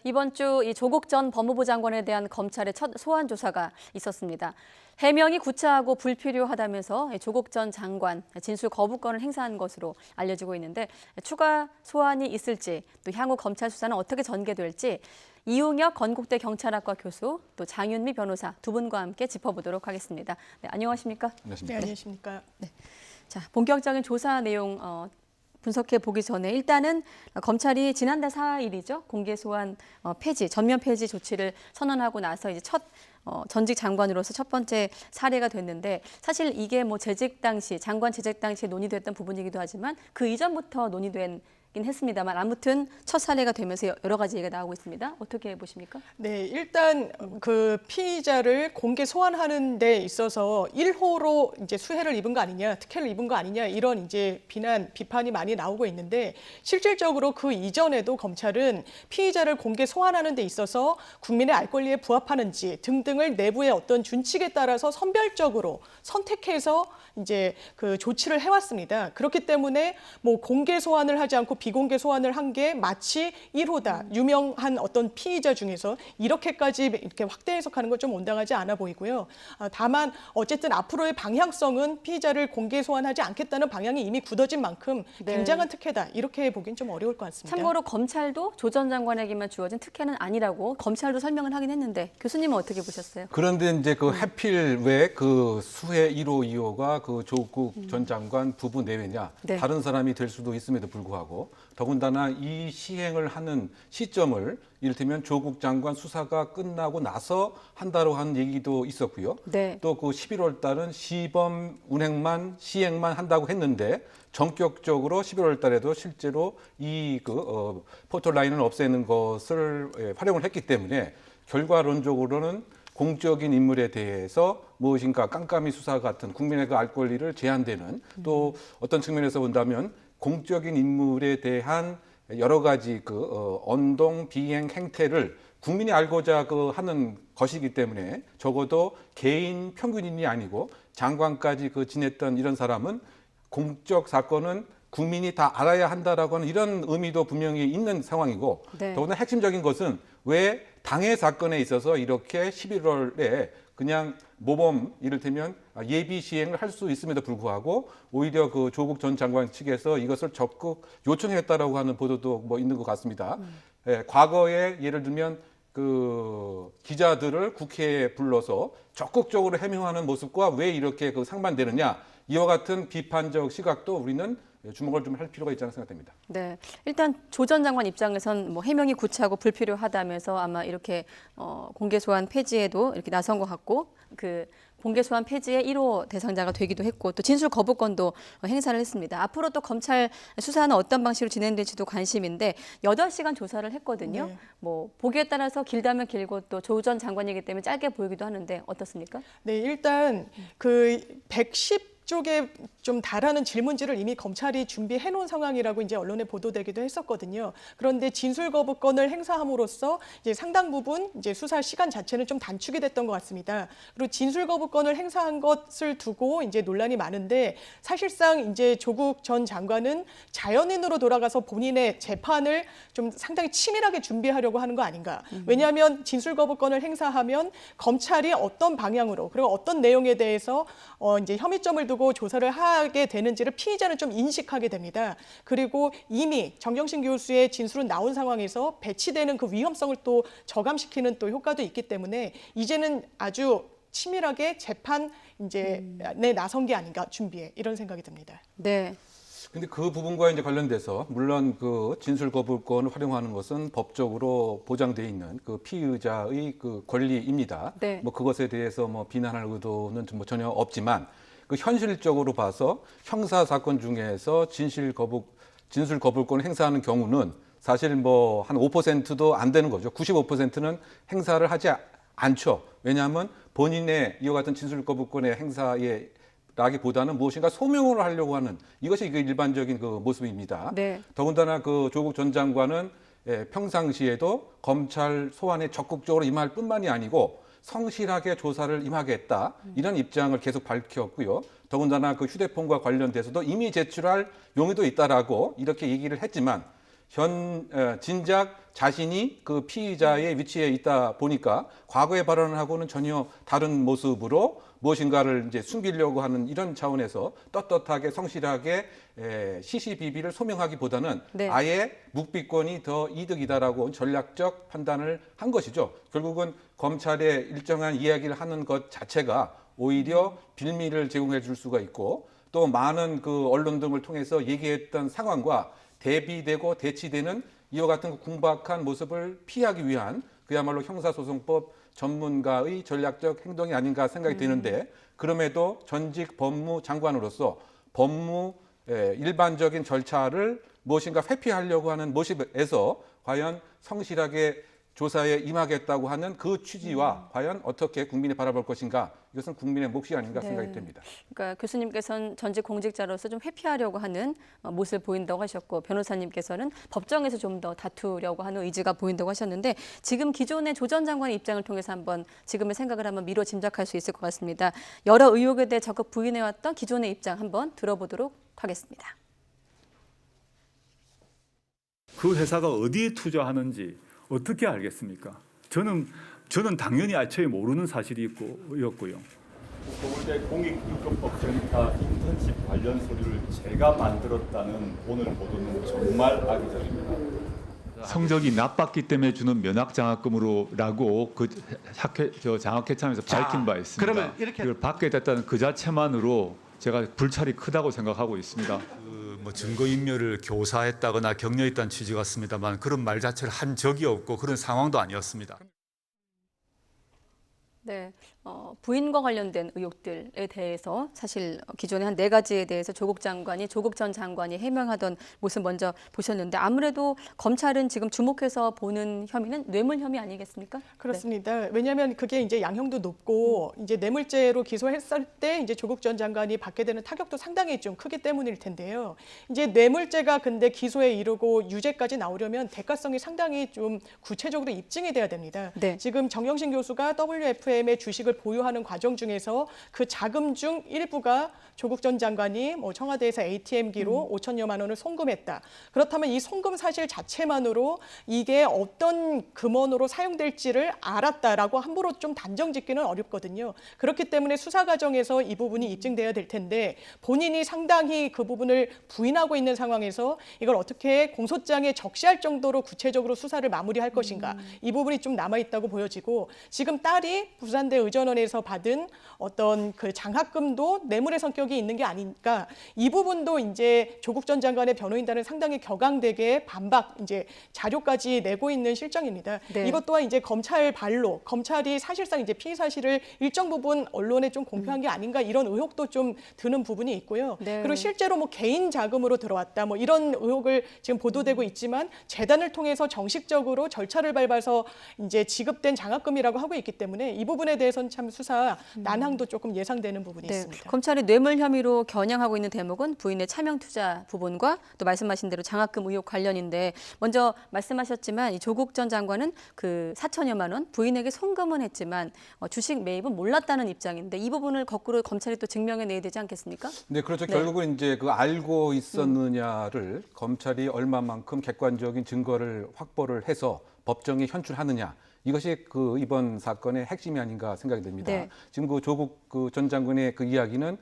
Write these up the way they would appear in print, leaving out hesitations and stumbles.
이번 주 이 조국 전 법무부 장관에 대한 검찰의 첫 소환 조사가 있었습니다. 해명이 구차하고 불필요하다면서 조국 전 장관 진술 거부권을 행사한 것으로 알려지고 있는데 추가 소환이 있을지 또 향후 검찰 수사는 어떻게 전개될지 이웅혁 건국대 경찰학과 교수 또 장윤미 변호사 두 분과 함께 짚어보도록 하겠습니다. 네, 안녕하십니까? 네, 안녕하십니까? 네. 자, 본격적인 조사 내용 분석해 보기 전에 일단은 검찰이 지난달 4일이죠. 공개 소환 폐지, 전면 폐지 조치를 선언하고 나서 이제 첫 전직 장관으로서 첫 번째 사례가 됐는데 사실 이게 뭐 재직 당시 장관 재직 당시에 논의됐던 부분이기도 하지만 그 이전부터 논의된 했습니다만 아무튼 첫 사례가 되면서 여러 가지 얘기가 나오고 있습니다. 어떻게 보십니까? 네, 일단 그 피의자를 공개 소환하는 데 있어서 1호로 이제 수혜를 입은 거 아니냐, 특혜를 입은 거 아니냐 이런 이제 비판이 많이 나오고 있는데 실질적으로 그 이전에도 검찰은 피의자를 공개 소환하는 데 있어서 국민의 알 권리에 부합하는지 등등을 내부의 어떤 준칙에 따라서 선별적으로 선택해서 이제 그 조치를 해왔습니다. 그렇기 때문에 뭐 공개 소환을 하지 않고 비공개 소환을 한 게 마치 1호다. 유명한 어떤 피의자 중에서 이렇게까지 이렇게 확대 해석하는 건 좀 온당하지 않아 보이고요. 다만 어쨌든 앞으로의 방향성은 피의자를 공개 소환하지 않겠다는 방향이 이미 굳어진 만큼 굉장한 특혜다. 이렇게 보긴 좀 어려울 것 같습니다. 참고로 검찰도 조 전 장관에게만 주어진 특혜는 아니라고 검찰도 설명을 하긴 했는데 교수님은 어떻게 보셨어요? 그런데 이제 그 하필 왜 그 수혜 1호, 2호가 그 조국 전 장관 부부 내외냐? 네. 다른 사람이 될 수도 있음에도 불구하고 더군다나 이 시행을 하는 시점을 이를테면 조국 장관 수사가 끝나고 나서 한다고 하는 얘기도 있었고요. 네. 또 그 11월 달은 시범 운행만 시행만 한다고 했는데 전격적으로 11월 달에도 실제로 이 포털라인을 없애는 것을 활용을 했기 때문에 결과론적으로는 공적인 인물에 대해서 무엇인가 깜깜이 수사 같은 국민의 그 알 권리를 제한되는 또 어떤 측면에서 본다면 공적인 인물에 대한 여러 가지 언동 비행 행태를 국민이 알고자 하는 것이기 때문에 적어도 개인 평균인이 아니고 장관까지 지냈던 이런 사람은 공적 사건은 국민이 다 알아야 한다라고 하는 이런 의미도 분명히 있는 상황이고 네. 더구나 핵심적인 것은 왜 당해 사건에 있어서 이렇게 11월에 그냥 모범 이를테면 예비 시행을 할 수 있음에도 불구하고 오히려 그 조국 전 장관 측에서 이것을 적극 요청했다라고 하는 보도도 뭐 있는 것 같습니다. 과거에 예를 들면 그 기자들을 국회에 불러서 적극적으로 해명하는 모습과 왜 이렇게 상반되느냐 이와 같은 비판적 시각도 우리는 주목을 좀 할 필요가 있지 않나 생각됩니다. 네, 일단 조 전 장관 입장에선 뭐 해명이 구차하고 불필요하다면서 아마 이렇게 공개 소환 폐지에도 이렇게 나선 것 같고 그 공개 소환 폐지의 1호 대상자가 되기도 했고 또 진술 거부권도 행사를 했습니다. 앞으로 또 검찰 수사는 어떤 방식으로 진행될지도 관심인데 8시간 조사를 했거든요. 네. 뭐 보기에 따라서 길다면 길고 또 조 전 장관이기 때문에 짧게 보이기도 하는데 어떻습니까? 네, 일단 그 110 쪽에 좀 달하는 질문지를 이미 검찰이 준비해 놓은 상황이라고 이제 언론에 보도되기도 했었거든요. 그런데 진술 거부권을 행사함으로써 이제 상당 부분 이제 수사 시간 자체는 좀 단축이 됐던 것 같습니다. 그리고 진술 거부권을 행사한 것을 두고 이제 논란이 많은데 사실상 이제 조국 전 장관은 자연인으로 돌아가서 본인의 재판을 좀 상당히 치밀하게 준비하려고 하는 거 아닌가. 왜냐하면 진술 거부권을 행사하면 검찰이 어떤 방향으로 그리고 어떤 내용에 대해서 이제 혐의점을 두고 조사를 하게 되는지를 피의자는 좀 인식하게 됩니다. 그리고 이미 정경심 교수의 진술은 나온 상황에서 배치되는 그 위험성을 또 저감시키는 또 효과도 있기 때문에 이제는 아주 치밀하게 재판 내 나선 게 아닌가 준비에 이런 생각이 듭니다. 네. 근데 그 부분과 이제 관련돼서 물론 그 진술 거부권을 활용하는 것은 법적으로 보장돼 있는 그 피의자의 그 권리입니다. 네. 뭐 그것에 대해서 뭐 비난할 의도는 뭐 전혀 없지만 그 현실적으로 봐서 형사 사건 중에서 진술 거부권을 행사하는 경우는 사실 뭐 한 5%도 안 되는 거죠. 95%는 행사를 하지 않죠. 왜냐하면 본인의 이와 같은 진술 거부권의 행사에 라기보다는 무엇인가 소명을 하려고 하는 이것이 일반적인 그 모습입니다. 네. 더군다나 그 조국 전 장관은 평상시에도 검찰 소환에 적극적으로 임할 뿐만이 아니고 성실하게 조사를 임하겠다 이런 입장을 계속 밝혔고요. 더군다나 그 휴대폰과 관련돼서도 이미 제출할 용의도 있다라고 이렇게 얘기를 했지만 진작 자신이 그 피의자의 위치에 있다 보니까 과거의 발언하고는 전혀 다른 모습으로 무엇인가를 이제 숨기려고 하는 이런 차원에서 떳떳하게 성실하게 시시비비를 소명하기보다는 네. 아예 묵비권이 더 이득이다라고 전략적 판단을 한 것이죠. 결국은 검찰에 일정한 이야기를 하는 것 자체가 오히려 빌미를 제공해 줄 수가 있고 또 많은 그 언론 등을 통해서 얘기했던 상황과 대비되고 대치되는 이와 같은 그 궁박한 모습을 피하기 위한 그야말로 형사소송법 전문가의 전략적 행동이 아닌가 생각이 드는데 그럼에도 전직 법무장관으로서 법무 일반적인 절차를 무엇인가 회피하려고 하는 모습에서 과연 성실하게 조사에 임하겠다고 하는 그 취지와 과연 어떻게 국민이 바라볼 것인가 이것은 국민의 몫이 아닌가 네. 생각이 됩니다. 그러니까 교수님께서는 전직 공직자로서 좀 회피하려고 하는 모습을 보인다고 하셨고 변호사님께서는 법정에서 좀 더 다투려고 하는 의지가 보인다고 하셨는데 지금 기존의 조 전 장관의 입장을 통해서 한번 지금의 생각을 한번 미뤄 짐작할 수 있을 것 같습니다. 여러 의혹에 대해 적극 부인해왔던 기존의 입장 한번 들어보도록 하겠습니다. 그 회사가 어디에 투자하는지 어떻게 알겠습니까? 저는 당연히 애초에 모르는 사실이었고요. 서울대 공익인권법 정의타 인턴십 관련 서류를 제가 만들었다는 오늘 보도는 정말 악의적입니다. 성적이 나빴기 때문에 주는 면학장학금으로라고 그 장학회참에서 밝힌 바 있습니다. 그러면 이렇게 이걸 받게 됐다는 그 자체만으로 제가 불찰이 크다고 생각하고 있습니다. 뭐 증거인멸을 교사했다거나 격려했다는 취지 같습니다만 그런 말 자체를 한 적이 없고 그런 상황도 아니었습니다. 네, 부인과 관련된 의혹들에 대해서 사실 기존에 한 4가지에 대해서 조국 전 장관이 해명하던 모습 먼저 보셨는데 아무래도 검찰은 지금 주목해서 보는 혐의는 뇌물 혐의 아니겠습니까? 그렇습니다. 왜냐하면 그게 이제 양형도 높고 이제 뇌물죄로 기소했을 때 이제 조국 전 장관이 받게 되는 타격도 상당히 좀 크기 때문일 텐데요. 이제 뇌물죄가 근데 기소에 이르고 유죄까지 나오려면 대가성이 상당히 좀 구체적으로 입증이 돼야 됩니다. 네. 지금 정영신 교수가 WFM의 주식을 보유하는 과정 중에서 그 자금 중 일부가 조국 전 장관이 뭐 청와대에서 ATM기로 5천여만 원을 송금했다. 그렇다면 이 송금 사실 자체만으로 이게 어떤 금원으로 사용될지를 알았다라고 함부로 좀 단정짓기는 어렵거든요. 그렇기 때문에 수사 과정에서 이 부분이 입증돼야 될 텐데 본인이 상당히 그 부분을 부인하고 있는 상황에서 이걸 어떻게 공소장에 적시할 정도로 구체적으로 수사를 마무리할 것인가. 이 부분이 좀 남아있다고 보여지고 지금 딸이 부산대 의전원에서 받은 어떤 그 장학금도 뇌물의 성격이 있는 게 아니니까 이 부분도 이제 조국 전 장관의 변호인단은 상당히 격앙되게 반박 이제 자료까지 내고 있는 실정입니다. 네. 이것 또한 이제 검찰 발로 검찰이 사실상 이제 피의 사실을 일정 부분 언론에 좀 공표한 게 아닌가 이런 의혹도 좀 드는 부분이 있고요. 네. 그리고 실제로 뭐 개인 자금으로 들어왔다 뭐 이런 의혹을 지금 보도되고 있지만 재단을 통해서 정식적으로 절차를 밟아서 이제 지급된 장학금이라고 하고 있기 때문에 이 부분에 대해서는 참 수사 난항도 조금 예상되는 부분이 네, 있습니다. 검찰이 뇌물 혐의로 겨냥하고 있는 대목은 부인의 차명 투자 부분과 또 말씀하신 대로 장학금 의혹 관련인데 먼저 말씀하셨지만 이 조국 전 장관은 그 4천여만 원 부인에게 송금은 했지만 주식 매입은 몰랐다는 입장인데 이 부분을 거꾸로 검찰이 또 증명해내야 되지 않겠습니까? 네, 그렇죠. 네. 결국은 이제 그 알고 있었느냐를 검찰이 얼마만큼 객관적인 증거를 확보를 해서 법정에 현출하느냐. 이것이 그 이번 사건의 핵심이 아닌가 생각이 됩니다. 네. 지금 그 조국 그 전 장관의 그 이야기는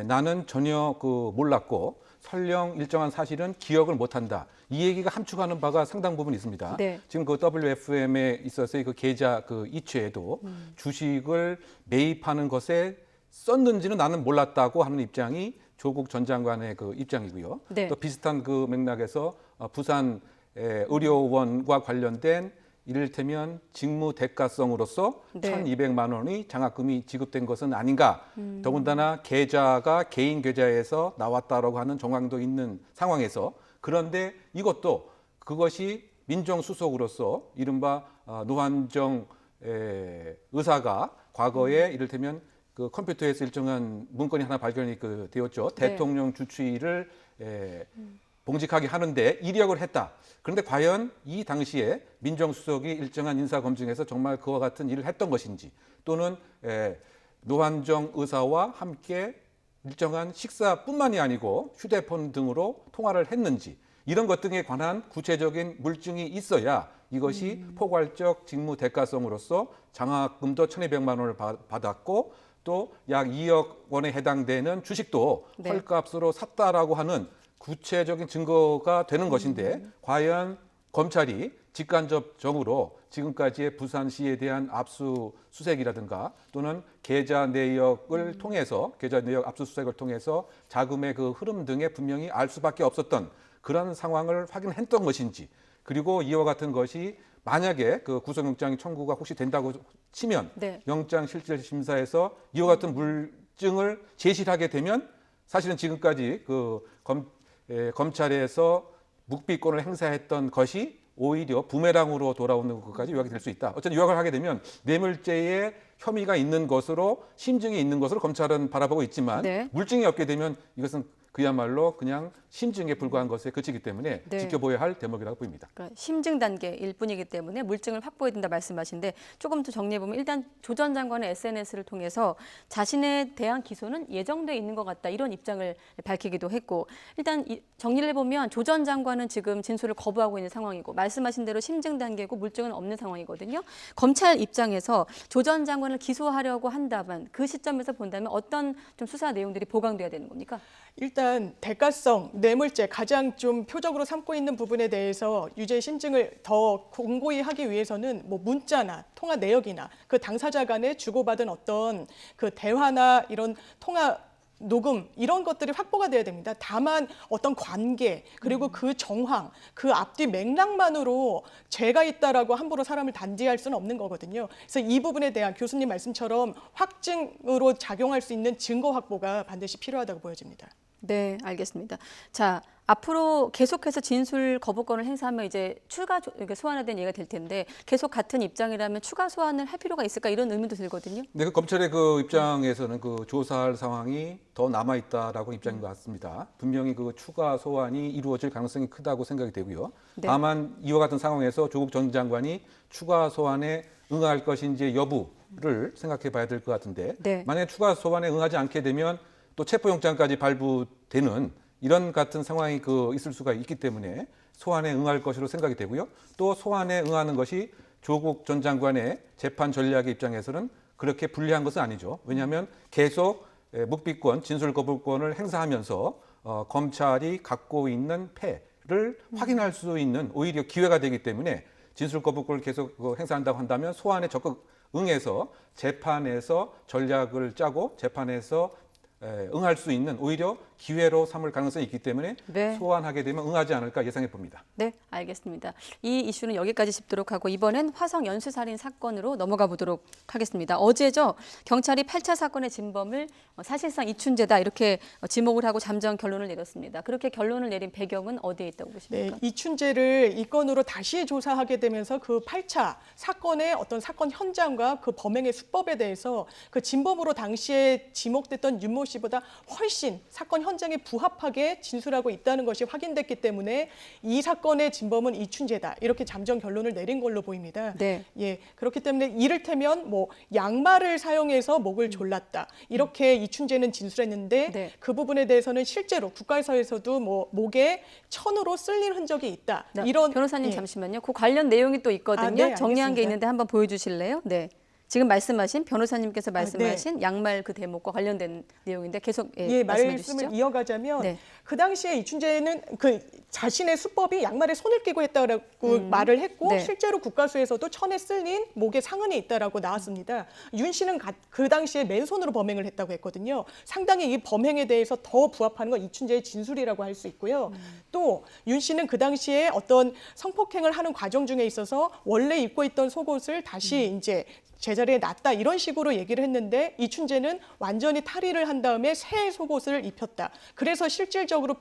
나는 전혀 그 몰랐고 설령 일정한 사실은 기억을 못한다. 이 얘기가 함축하는 바가 상당 부분 있습니다. 네. 지금 그 WFM에 있어서의 그 계좌 그 이체에도 주식을 매입하는 것에 썼는지는 나는 몰랐다고 하는 입장이 조국 전 장관의 그 입장이고요. 네. 또 비슷한 그 맥락에서 부산 의료원과 관련된 이를테면 직무 대가성으로서 네. 1,200만 원의 장학금이 지급된 것은 아닌가. 더군다나 계좌가 개인 계좌에서 나왔다라고 하는 정황도 있는 상황에서 그런데 이것도 그것이 민정수석으로서 이른바 노환정 의사가 과거에 이를테면 그 컴퓨터에서 일정한 문건이 하나 발견이 되었죠. 네. 대통령 주치의를 봉직하게 하는데 이력을 했다. 그런데 과연 이 당시에 민정수석이 일정한 인사검증에서 정말 그와 같은 일을 했던 것인지 또는 노환정 의사와 함께 일정한 식사뿐만이 아니고 휴대폰 등으로 통화를 했는지 이런 것 등에 관한 구체적인 물증이 있어야 이것이 포괄적 직무 대가성으로서 장학금도 1,200만 원을 받았고 또 약 2억 원에 해당되는 주식도 네. 헐값으로 샀다라고 하는 구체적인 증거가 되는 것인데 과연 검찰이 직간접적으로 지금까지의 부산시에 대한 압수수색이라든가 또는 계좌 내역을 통해서 계좌 내역 압수수색을 통해서 자금의 그 흐름 등에 분명히 알 수밖에 없었던 그런 상황을 확인했던 것인지 그리고 이와 같은 것이 만약에 그 구속영장 청구가 혹시 된다고 치면 네. 영장실질심사에서 이와 같은 물증을 제시를 하게 되면 사실은 지금까지 그 검찰에서 묵비권을 행사했던 것이 오히려 부메랑으로 돌아오는 것까지 요약이 될 수 있다. 어쨌든 요약을 하게 되면 뇌물죄의 혐의가 있는 것으로 심증이 있는 것으로 검찰은 바라보고 있지만 네. 물증이 없게 되면 이것은 그야말로 그냥 심증에 불과한 것에 그치기 때문에 네. 지켜봐야 할 대목이라고 보입니다. 그러니까 심증 단계일 뿐이기 때문에 물증을 확보해야 된다 말씀하신데 조금 더 정리해 보면 일단 조 전 장관의 SNS를 통해서 자신에 대한 기소는 예정돼 있는 것 같다 이런 입장을 밝히기도 했고 일단 정리를 해보면 조 전 장관은 지금 진술을 거부하고 있는 상황이고 말씀하신 대로 심증 단계고 물증은 없는 상황이거든요. 검찰 입장에서 조 전 장관을 기소하려고 한다면 그 시점에서 본다면 어떤 좀 수사 내용들이 보강돼야 되는 겁니까? 일단 대가성, 뇌물죄 가장 좀 표적으로 삼고 있는 부분에 대해서 유죄 심증을 더 공고히 하기 위해서는 뭐 문자나 통화 내역이나 그 당사자 간에 주고받은 어떤 그 대화나 이런 통화 녹음 이런 것들이 확보가 돼야 됩니다. 다만 어떤 관계 그리고 그 정황, 그 앞뒤 맥락만으로 죄가 있다라고 함부로 사람을 단죄할 수는 없는 거거든요. 그래서 이 부분에 대한 교수님 말씀처럼 확증으로 작용할 수 있는 증거 확보가 반드시 필요하다고 보여집니다. 네, 알겠습니다. 자, 앞으로 계속해서 진술 거부권을 행사하면 이제 추가 소환화된 얘기가 될 텐데 계속 같은 입장이라면 추가 소환을 할 필요가 있을까 이런 의문도 들거든요. 네, 그 검찰의 그 입장에서는 그 조사할 상황이 더 남아 있다라고 입장인 것 같습니다. 분명히 그 추가 소환이 이루어질 가능성이 크다고 생각이 되고요. 네. 다만 이와 같은 상황에서 조국 전 장관이 추가 소환에 응할 것인지 여부를 생각해 봐야 될 것 같은데 네. 만약에 추가 소환에 응하지 않게 되면 또 체포영장까지 발부되는 이런 같은 상황이 있을 수가 있기 때문에 소환에 응할 것으로 생각이 되고요. 또 소환에 응하는 것이 조국 전 장관의 재판 전략의 입장에서는 그렇게 불리한 것은 아니죠. 왜냐하면 계속 묵비권, 진술 거부권을 행사하면서 검찰이 갖고 있는 패를 확인할 수 있는 오히려 기회가 되기 때문에 진술 거부권을 계속 행사한다고 한다면 소환에 적극 응해서 재판에서 전략을 짜고 재판에서 응할 수 있는 오히려 기회로 삼을 가능성이 있기 때문에 네. 소환하게 되면 응하지 않을까 예상해 봅니다. 네, 알겠습니다. 이 이슈는 여기까지 짚도록 하고 이번엔 화성 연쇄살인 사건으로 넘어가 보도록 하겠습니다. 어제죠. 경찰이 8차 사건의 진범을 사실상 이춘재다 이렇게 지목을 하고 잠정 결론을 내렸습니다. 그렇게 결론을 내린 배경은 어디에 있다고 보십니까? 네, 이춘재를 이 건으로 다시 조사하게 되면서 그 8차 사건의 어떤 사건 현장과 그 범행의 수법에 대해서 그 진범으로 당시에 지목됐던 윤모 씨보다 훨씬 사건 현장에 부합하게 진술하고 있다는 것이 확인됐기 때문에 이 사건의 진범은 이춘재다 이렇게 잠정 결론을 내린 걸로 보입니다. 네. 예, 그렇기 때문에 이를테면 뭐 양말을 사용해서 목을 졸랐다 이렇게 이춘재는 진술했는데 네. 그 부분에 대해서는 실제로 국가에서도 뭐 목에 천으로 쓸린 흔적이 있다. 네, 이런 변호사님 예. 잠시만요. 그 관련 내용이 또 있거든요. 아, 네, 정리한 게 알겠습니다. 있는데 한번 보여주실래요? 네. 지금 말씀하신 변호사님께서 말씀하신 양말 그 대목과 관련된 내용인데 계속 예, 말씀해 말씀을 주시죠. 이어가자면 네. 그 당시에 이춘재는 그 자신의 수법이 양말에 손을 끼고 했다라고 말을 했고 네. 실제로 국가수에서도 천에 쓸린 목에 상흔이 있다라고 나왔습니다. 윤 씨는 그 당시에 맨손으로 범행을 했다고 했거든요. 상당히 이 범행에 대해서 더 부합하는 건 이춘재의 진술이라고 할 수 있고요. 또 윤 씨는 그 당시에 어떤 성폭행을 하는 과정 중에 있어서 원래 입고 있던 속옷을 다시 이제 제자리에 놨다 이런 식으로 얘기를 했는데 이춘재는 완전히 탈의를 한 다음에 새 속옷을 입혔다. 그래서 실질적으로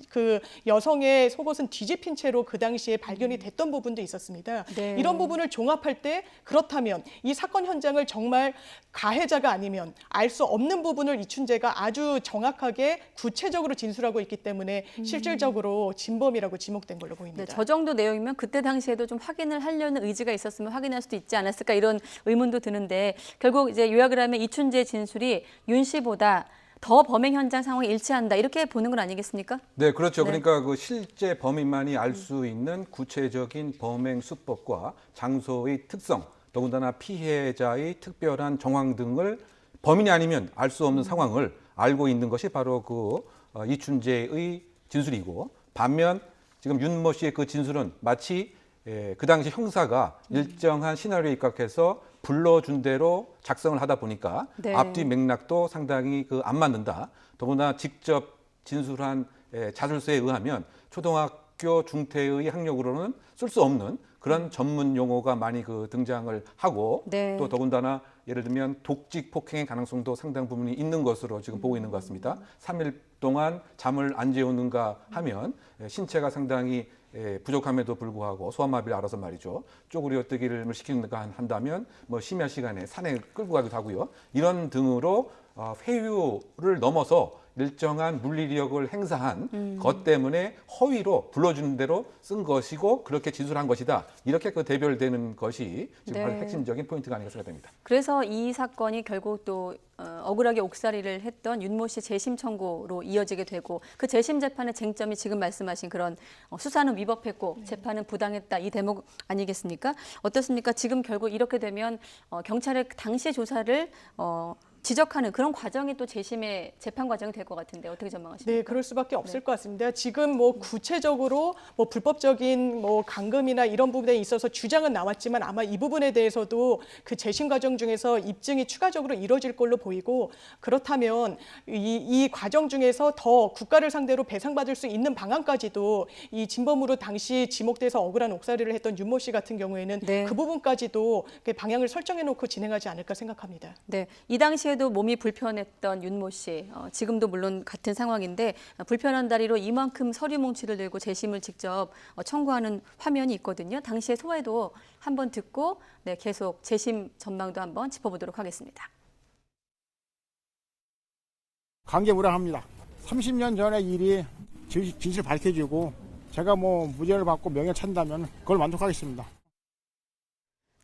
그 여성의 속옷은 뒤집힌 채로 그 당시에 발견이 됐던 부분도 있었습니다. 네. 이런 부분을 종합할 때 그렇다면 이 사건 현장을 정말 가해자가 아니면 알 수 없는 부분을 이춘재가 아주 정확하게 구체적으로 진술하고 있기 때문에 실질적으로 진범이라고 지목된 걸로 보입니다. 네, 저 정도 내용이면 그때 당시에도 좀 확인을 하려는 의지가 있었으면 확인할 수도 있지 않았을까 이런 의문도 드는데 결국 이제 요약을 하면 이춘재 진술이 윤 씨보다 더 범행 현장 상황이 일치한다 이렇게 보는 건 아니겠습니까? 네, 그렇죠. 네. 그러니까 그 실제 범인만이 알 수 있는 구체적인 범행 수법과 장소의 특성, 더군다나 피해자의 특별한 정황 등을 범인이 아니면 알 수 없는 상황을 알고 있는 것이 바로 그 이춘재의 진술이고, 반면 지금 윤모 씨의 그 진술은 마치 그 당시 형사가 일정한 시나리오에 입각해서 불러준 대로 작성을 하다 보니까 네. 앞뒤 맥락도 상당히 그 안 맞는다. 더구나 직접 진술한 자술서에 의하면 초등학교 중퇴의 학력으로는 쓸 수 없는 그런 전문 용어가 많이 그 등장을 하고, 네. 또 더군다나 예를 들면 독직 폭행의 가능성도 상당 부분이 있는 것으로 지금 보고 있는 것 같습니다. 3일 동안 잠을 안 재우는가 하면 신체가 상당히 부족함에도 불구하고 소아마비를 알아서 말이죠. 쪼그려뜨기를 시키는가 한다면 뭐 심야 시간에 산에 끌고 가기도 하고요. 이런 등으로 회유를 넘어서 일정한 물리력을 행사한 것 때문에 허위로 불러주는 대로 쓴 것이고 그렇게 진술한 것이다. 이렇게 그 대별되는 것이 지금 네. 핵심적인 포인트가 아닌가 생각됩니다. 그래서 이 사건이 결국 또 억울하게 옥살이를 했던 윤모 씨 재심 청구로 이어지게 되고, 그 재심 재판의 쟁점이 지금 말씀하신 그런 수사는 위법했고 재판은 부당했다 이 대목 아니겠습니까? 어떻습니까? 지금 결국 이렇게 되면 경찰의 당시의 조사를 지적하는 그런 과정이 또 재심의 재판 과정이 될 것 같은데 어떻게 전망하십니까? 네, 그럴 수밖에 없을 것 같습니다. 지금 뭐 구체적으로 뭐 불법적인 뭐 감금이나 이런 부분에 있어서 주장은 나왔지만 아마 이 부분에 대해서도 그 재심 과정 중에서 입증이 추가적으로 이루어질 걸로 보이고, 그렇다면 이 과정 중에서 더 국가를 상대로 배상받을 수 있는 방안까지도 이 진범으로 당시 지목돼서 억울한 옥살이를 했던 윤모 씨 같은 경우에는 네. 그 부분까지도 방향을 설정해 놓고 진행하지 않을까 생각합니다. 네, 이 당시에도 몸이 불편했던 윤모 씨, 지금도 물론 같은 상황인데 불편한 다리로 이만큼 서류 뭉치를 들고 재심을 직접 청구하는 화면이 있거든요. 당시의 소회도 한번 듣고 계속 재심 전망도 한번 짚어보도록 하겠습니다. 감개무량합니다. 30년 전의 일이 진실 밝혀지고 제가 뭐 무죄를 받고 명예 찬다면 그걸 만족하겠습니다.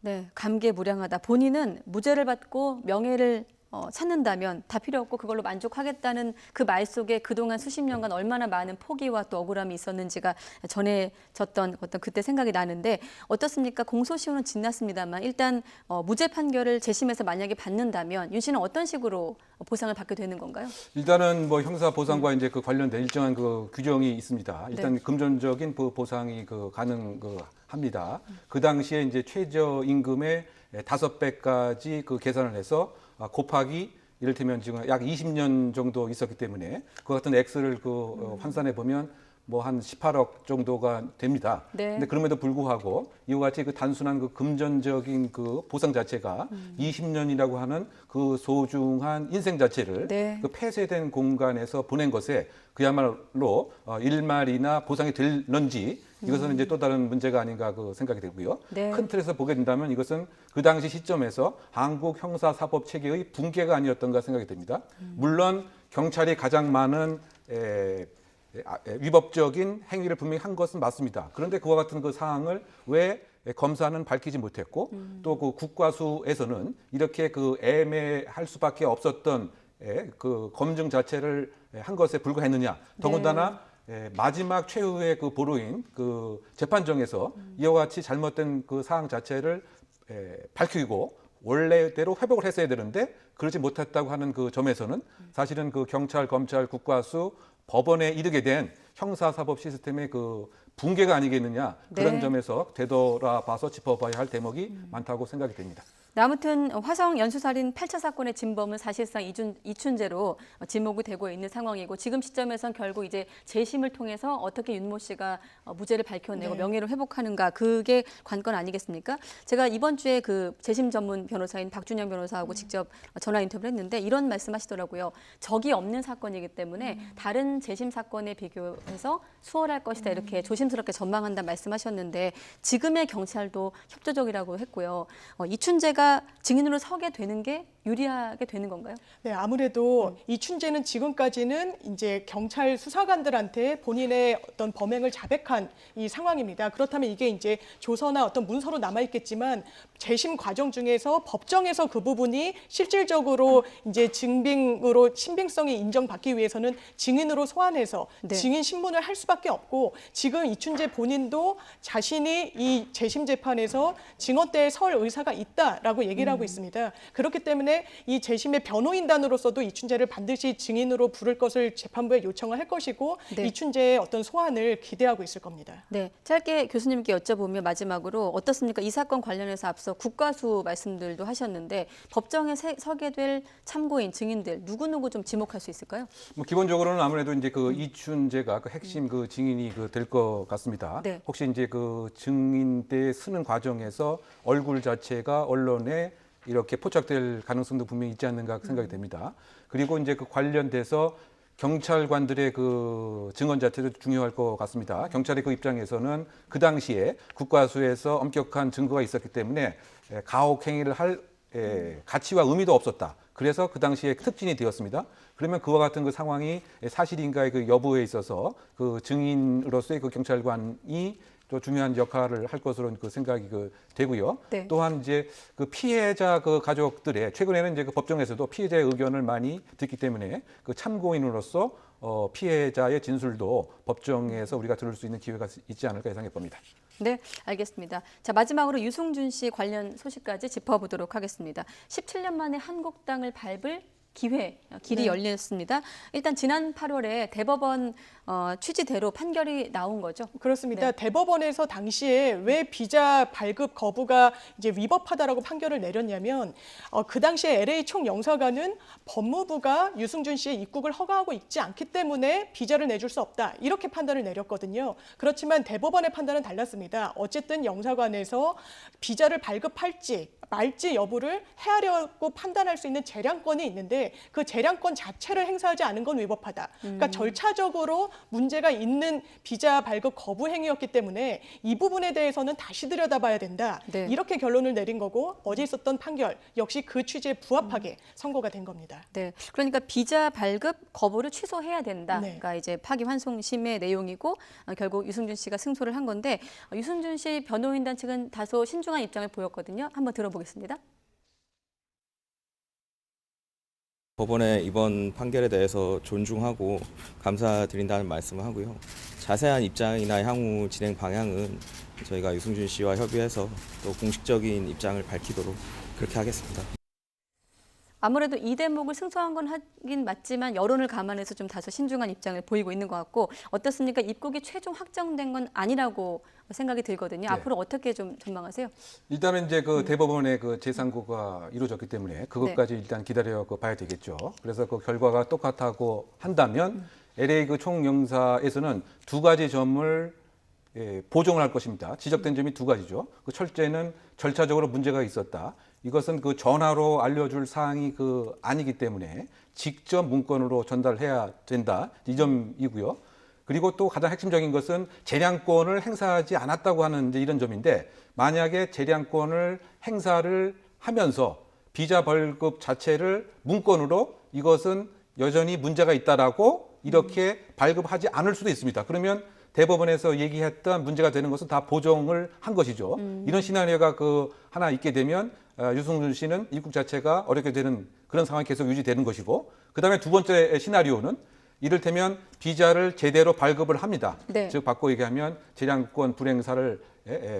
네, 감개무량하다. 본인은 무죄를 받고 명예를 찾는다면 다 필요 없고 그걸로 만족하겠다는 그 말 속에 그동안 수십 년간 얼마나 많은 포기와 또 억울함이 있었는지가 전해졌던 어떤 그때 생각이 나는데, 어떻습니까? 공소시효는 지났습니다만 일단 무죄 판결을 재심에서 만약에 받는다면 윤 씨는 어떤 식으로 보상을 받게 되는 건가요? 일단은 뭐 형사 보상과 이제 그 관련된 일정한 그 규정이 있습니다. 일단 네. 금전적인 보상이 가능합니다. 그 당시에 이제 최저 임금의 5배까지 그 계산을 해서 곱하기 이를테면 지금 약 20년 정도 있었기 때문에 그 같은 액수를 환산해 보면 뭐 한 18억 정도가 됩니다. 네. 근데 그럼에도 불구하고 이와 같이 그 단순한 그 금전적인 그 보상 자체가 20년이라고 하는 그 소중한 인생 자체를 네. 그 폐쇄된 공간에서 보낸 것에 그야말로 일말이나 보상이 될런지 이것은 이제 또 다른 문제가 아닌가 그 생각이 되고요. 네. 큰 틀에서 보게 된다면 이것은 그 당시 시점에서 한국 형사사법 체계의 붕괴가 아니었던가 생각이 됩니다. 물론 경찰이 가장 많은 위법적인 행위를 분명히 한 것은 맞습니다. 그런데 그와 같은 그 사항을 왜 검사는 밝히지 못했고 또 그 국과수에서는 이렇게 그 애매할 수밖에 없었던 그 검증 자체를 한 것에 불과했느냐. 더군다나 마지막 최후의 그 보루인 그 재판정에서 이와 같이 잘못된 그 사항 자체를 밝히고 원래대로 회복을 했어야 되는데 그러지 못했다고 하는 그 점에서는 사실은 그 경찰, 검찰, 국과수, 법원에 이르게 된 형사사법 시스템의 그 붕괴가 아니겠느냐, 그런 네. 점에서 되돌아봐서 짚어봐야 할 대목이 많다고 생각이 됩니다. 아무튼 화성 연수살인 8차 사건의 진범은 사실상 이춘재로 지목이 되고 있는 상황이고, 지금 시점에선 결국 이제 재심을 통해서 어떻게 윤모 씨가 무죄를 밝혀내고 네. 명예를 회복하는가, 그게 관건 아니겠습니까? 제가 이번 주에 그 재심 전문 변호사인 박준영 변호사하고 직접 전화 인터뷰를 했는데 이런 말씀하시더라고요. 적이 없는 사건이기 때문에 다른 재심 사건에 비교해서 수월할 것이다, 이렇게 조심스럽게 전망한다 말씀하셨는데, 지금의 경찰도 협조적이라고 했고요. 이춘재가 증인으로 서게 되는 게 유리하게 되는 건가요? 네, 아무래도 이춘재는 지금까지는 이제 경찰 수사관들한테 본인의 어떤 범행을 자백한 이 상황입니다. 그렇다면 이게 이제 조서나 어떤 문서로 남아 있겠지만 재심 과정 중에서 법정에서 그 부분이 실질적으로 이제 증빙으로 신빙성이 인정받기 위해서는 증인으로 소환해서 네. 증인 신문을 할 수밖에 없고 지금 이춘재 본인도 자신이 이 재심 재판에서 증언대에 설 의사가 있다라고 얘기를 하고 있습니다. 그렇기 때문에 이 재심의 변호인단으로서도 이춘재를 반드시 증인으로 부를 것을 재판부에 요청을 할 것이고 네. 이춘재의 어떤 소환을 기대하고 있을 겁니다. 네, 짧게 교수님께 여쭤보면 마지막으로 어떻습니까? 이 사건 관련해서 앞서 국과수 말씀들도 하셨는데 법정에 서게 될 참고인, 증인들 누구누구 좀 지목할 수 있을까요? 뭐 기본적으로는 아무래도 이제 그 이춘재가 그 핵심 그 증인이 될 것 같습니다. 네. 혹시 이제 그 증인대 쓰는 과정에서 얼굴 자체가 언론에 이렇게 포착될 가능성도 분명히 있지 않는가 생각이 됩니다. 그리고 이제 그 관련돼서 경찰관들의 그 증언 자체도 중요할 것 같습니다. 경찰의 그 입장에서는 그 당시에 국과수에서 엄격한 증거가 있었기 때문에 가혹 행위를 할 가치와 의미도 없었다. 그래서 그 당시에 특진이 되었습니다. 그러면 그와 같은 그 상황이 사실인가의 그 여부에 있어서 그 증인으로서의 그 경찰관이 또 중요한 역할을 할 것으로 그 생각이 되고요. 네. 또한 이제 그 피해자 그 가족들의 최근에는 이제 그 법정에서도 피해자의 의견을 많이 듣기 때문에 그 참고인으로서 피해자의 진술도 법정에서 우리가 들을 수 있는 기회가 있지 않을까 예상해 봅니다. 네, 알겠습니다. 자, 마지막으로 유승준 씨 관련 소식까지 짚어보도록 하겠습니다. 17년 만에 한국당을 밟을 길이 열렸습니다. 일단 지난 8월에 대법원 취지대로 판결이 나온 거죠. 그렇습니다. 네. 대법원에서 당시에 왜 비자 발급 거부가 이제 위법하다라고 판결을 내렸냐면 그 당시에 LA 총영사관은 법무부가 유승준 씨의 입국을 허가하고 있지 않기 때문에 비자를 내줄 수 없다 이렇게 판단을 내렸거든요. 그렇지만 대법원의 판단은 달랐습니다. 어쨌든 영사관에서 비자를 발급할지 말지 여부를 헤아려고 판단할 수 있는 재량권이 있는데 그 재량권 자체를 행사하지 않은 건 위법하다. 그러니까 절차적으로 문제가 있는 비자 발급 거부 행위였기 때문에 이 부분에 대해서는 다시 들여다봐야 된다. 네. 이렇게 결론을 내린 거고 어제 있었던 판결 역시 그 취지에 부합하게 선고가 된 겁니다. 네, 그러니까 비자 발급 거부를 취소해야 된다. 네. 그러니까 이제 파기환송심의 내용이고 결국 유승준 씨가 승소를 한 건데 유승준 씨 변호인단 측은 다소 신중한 입장을 보였거든요. 한번 들어보겠습니다. 법원의 이번 판결에 대해서 존중하고 감사드린다는 말씀을 하고요. 자세한 입장이나 향후 진행 방향은 저희가 유승준 씨와 협의해서 또 공식적인 입장을 밝히도록 그렇게 하겠습니다. 아무래도 이 대목을 승소한 건 하긴 맞지만 여론을 감안해서 좀 다소 신중한 입장을 보이고 있는 것 같고 어떻습니까? 입국이 최종 확정된 건 아니라고 생각이 들거든요. 네. 앞으로 어떻게 좀 전망하세요? 일단은 이제 그 대법원의 그 재상고가 이루어졌기 때문에 그것까지 일단 기다려 봐야 되겠죠. 그래서 그 결과가 똑같다고 한다면 LA 그 총영사에서는 두 가지 점을 보정을 할 것입니다. 지적된 점이 두 가지죠. 그 첫째는 절차적으로 문제가 있었다. 이것은 그 전화로 알려줄 사항이 아니기 때문에 직접 문건으로 전달해야 된다. 이 점이고요. 그리고 또 가장 핵심적인 것은 재량권을 행사하지 않았다고 하는 이제 이런 점인데 만약에 재량권을 행사를 하면서 비자 발급 자체를 문건으로 이것은 여전히 문제가 있다라고 이렇게 발급하지 않을 수도 있습니다. 그러면 대법원에서 얘기했던 문제가 되는 것은 다 보정을 한 것이죠. 이런 시나리오가 하나 있게 되면 유승준 씨는 입국 자체가 어렵게 되는 그런 상황이 계속 유지되는 것이고 그다음에 두 번째 시나리오는 이를테면 비자를 제대로 발급을 합니다. 네. 즉 바꿔 얘기하면 재량권 불행사를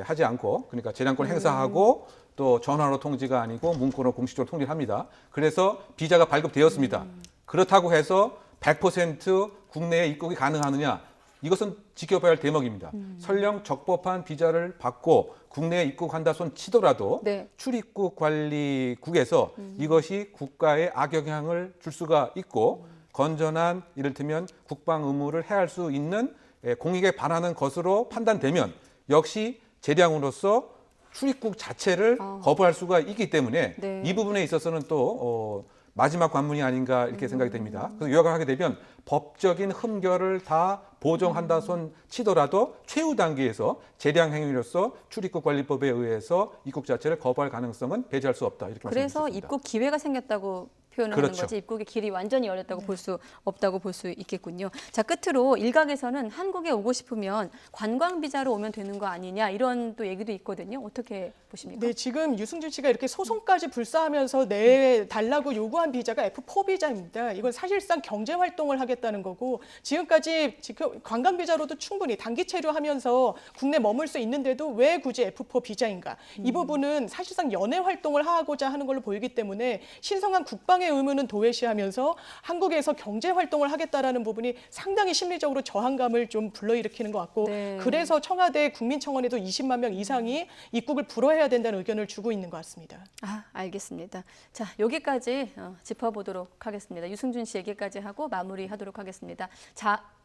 하지 않고 그러니까 재량권 행사하고 또 전화로 통지가 아니고 문건으로 공식적으로 통지를 합니다. 그래서 비자가 발급되었습니다. 그렇다고 해서 100% 국내에 입국이 가능하느냐? 이것은 지켜봐야 할 대목입니다. 설령 적법한 비자를 받고 국내에 입국한다 손 치더라도 네. 출입국 관리국에서 이것이 국가에 악영향을 줄 수가 있고 건전한 이를테면 국방 의무를 해할 수 있는 공익에 반하는 것으로 판단되면 역시 재량으로서 출입국 자체를 거부할 수가 있기 때문에 네. 이 부분에 있어서는 또 마지막 관문이 아닌가 이렇게 생각이 됩니다. 그래서 요약을 하게 되면 법적인 흠결을 다 보정한다 손 치더라도 최후 단계에서 재량 행위로서 출입국 관리법에 의해서 입국 자체를 거부할 가능성은 배제할 수 없다. 이렇게 그래서 말씀드렸습니다. 입국 기회가 생겼다고 표현을 그렇죠. 하는 거지 입국의 길이 완전히 열렸다고 볼 수 없다고 볼 수 있겠군요. 자, 끝으로 일각에서는 한국에 오고 싶으면 관광 비자로 오면 되는 거 아니냐 이런 또 얘기도 있거든요. 어떻게 보십니까? 네, 지금 유승준 씨가 이렇게 소송까지 불사하면서 내달라고 요구한 비자가 F4 비자입니다. 이건 사실상 경제 활동을 하겠다는 거고 지금까지 관광 비자로도 충분히 단기 체류하면서 국내 머물 수 있는데도 왜 굳이 F4 비자인가? 이 부분은 사실상 연애 활동을 하고자 하는 걸로 보이기 때문에 신성한 국방의 의무는 도외시하면서 한국에서 경제 활동을 하겠다라는 부분이 상당히 심리적으로 저항감을 좀 불러일으키는 것 같고 네. 그래서 청와대 국민청원에도 20만 명 이상이 입국을 불허해야 된다는 의견을 주고 있는 것 같습니다. 아, 알겠습니다. 자, 여기까지 짚어보도록 하겠습니다. 유승준 씨 얘기까지 하고 마무리하도록 하겠습니다.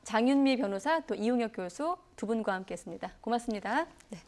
장윤미 변호사 또 이웅혁 교수 두 분과 함께했습니다. 고맙습니다. 네.